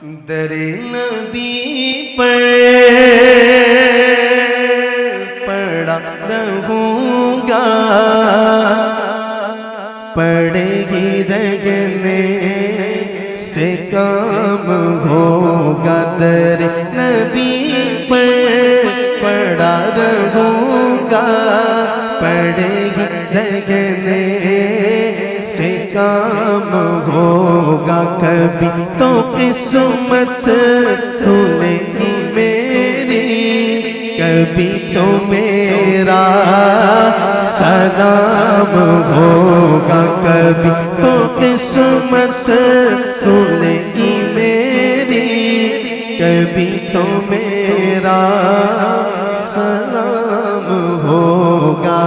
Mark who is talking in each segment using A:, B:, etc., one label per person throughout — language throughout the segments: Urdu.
A: در نبی پر پڑا رہوں گا، پڑے گی رگنے سے کام ہوگا۔ در نبی پر پڑا رہوں گا، پڑے گی رگنے سے کام ہوگا۔ کبھی تو قسمت سنے گی میری، کبھی تو میرا سلام ہوگا۔ کبھی تو قسمت سنے گی میری، کبھی تو میرا سلام ہوگا۔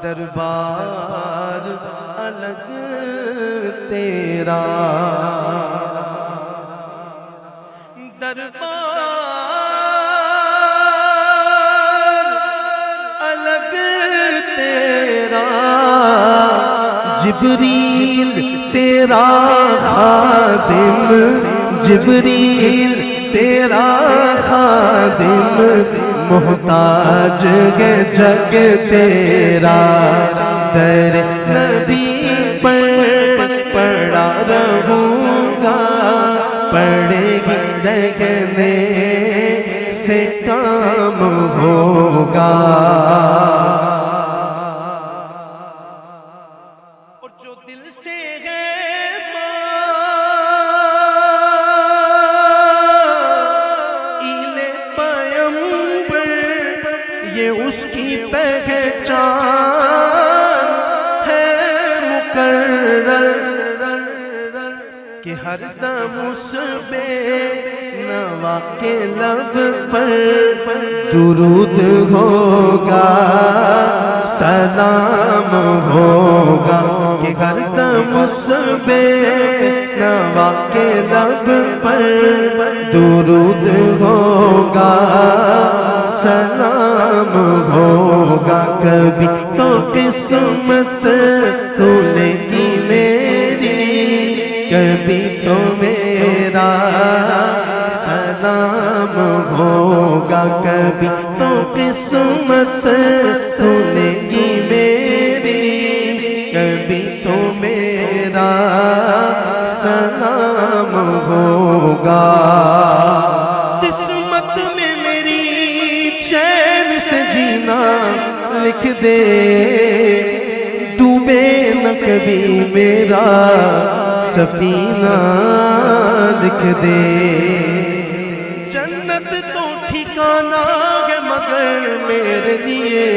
A: دربار الگ تیرا، دربار الگ تیرا، جبریل تیرا خادم، جبریل تیرا خادم، محتاج ہے جگ تیرا۔ در نبی پر پڑا رہوں گا، پڑے گی رگنے سے کام ہوگا۔ اور جو دل سے ہے یہ اس کی پہچان ہے مقرر، کہ ہر دم اس بے نوا کے لب پر درود ہوگا، سلام ہوگا۔ کہ ہر دم اس بے نوا کے لب پر درود ہوگا، سلام ہوگا۔ کبھی تو قسمت سنے گی میری، کبھی تو میرا سلام ہوگا۔ کبھی تو قسمت سنے گی میری، کبھی تو میرا سلام ہوگا۔ قسمت میں میری چین سے جینا لکھ دے، ڈوبے نہ کبھی میرا سفینہ لکھ دے۔ جنت تو ٹھکانہ ہے مگر میرے لیے،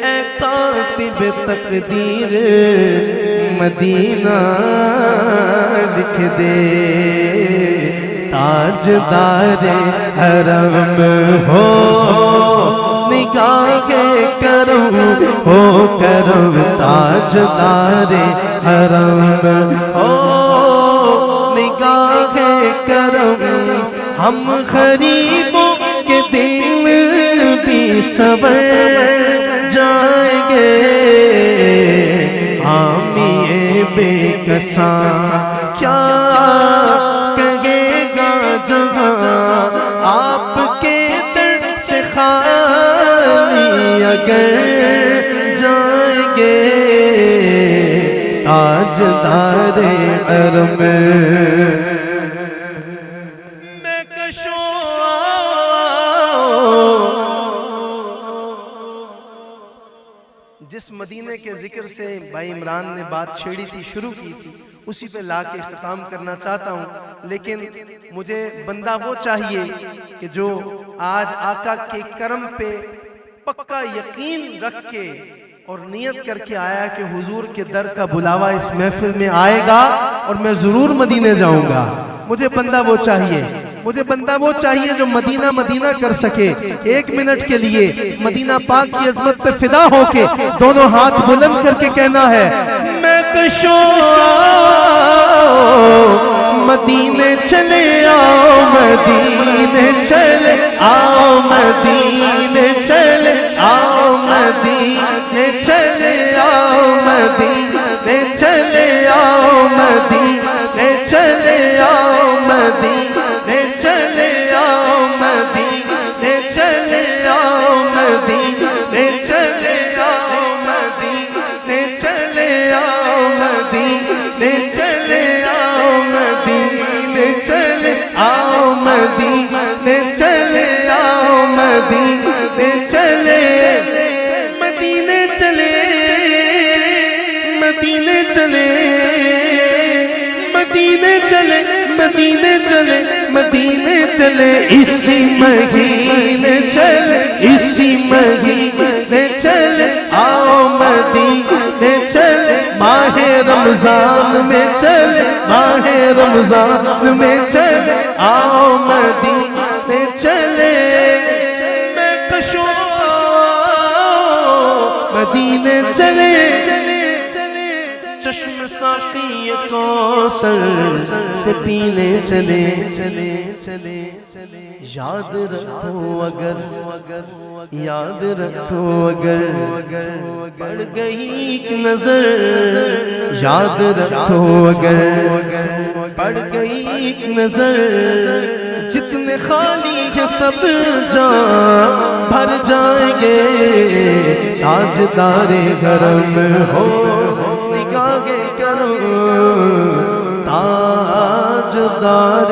A: اے کاتب تقدیر مدینہ لکھ دے۔ تاجدار حرم ہو نگاہ کرم ہو کرم، تاجدار حرم ہو نگاہ کرم، ہم غریبوں کے دن بھی سنور جائیں گے۔ حامی بے کساں کیا کہے گا جہاں، آپ کے در سے خالی اگر جائیں گے۔ تاجدار حرم میں کشو جس مدینے کے ذکر سے بھائی عمران نے بات چھیڑی تھی، شروع کی تھی، اسی پہ لا کے اختتام کرنا چاہتا ہوں۔ لیکن مجھے بندہ وہ چاہیے کہ جو آج آقا کے کرم پہ پکا یقین رکھ کے اور نیت کر کے آیا کہ حضور کے در کا بلاوا اس محفل میں آئے گا اور میں ضرور مدینے جاؤں گا۔ مجھے بندہ وہ چاہیے، مجھے بندہ وہ چاہیے جو مدینہ مدینہ کر سکے، ایک منٹ کے لیے مدینہ پاک کی عظمت پہ فدا ہو کے دونوں ہاتھ بلند کر کے کہنا ہے، میں کشو مدینے چلے آؤ، مدینے چلے آؤ، مدینے چلے آؤ، مدینے چلے آؤ، مدینے چلے آؤ، مدینے چلے مدینے چلے اسی مہینے چلے اسی مہینے چلے آؤ مدینے چلے ماہ رمضان میں چلے ماہ رمضان میں چلے آؤ مدینے چلے میں کشوں مدینے چلے چشم ساقی کوثر سے پینے چلے چلے چلے یاد رکھو اگر یاد رکھو اگر پڑ گئی ایک نظر یاد رکھو اگر پڑ گئی ایک نظر جتنے خالی ہیں سب جان بھر جائیں گے تاجدار حرم ہو نگاہ کرم تاجدار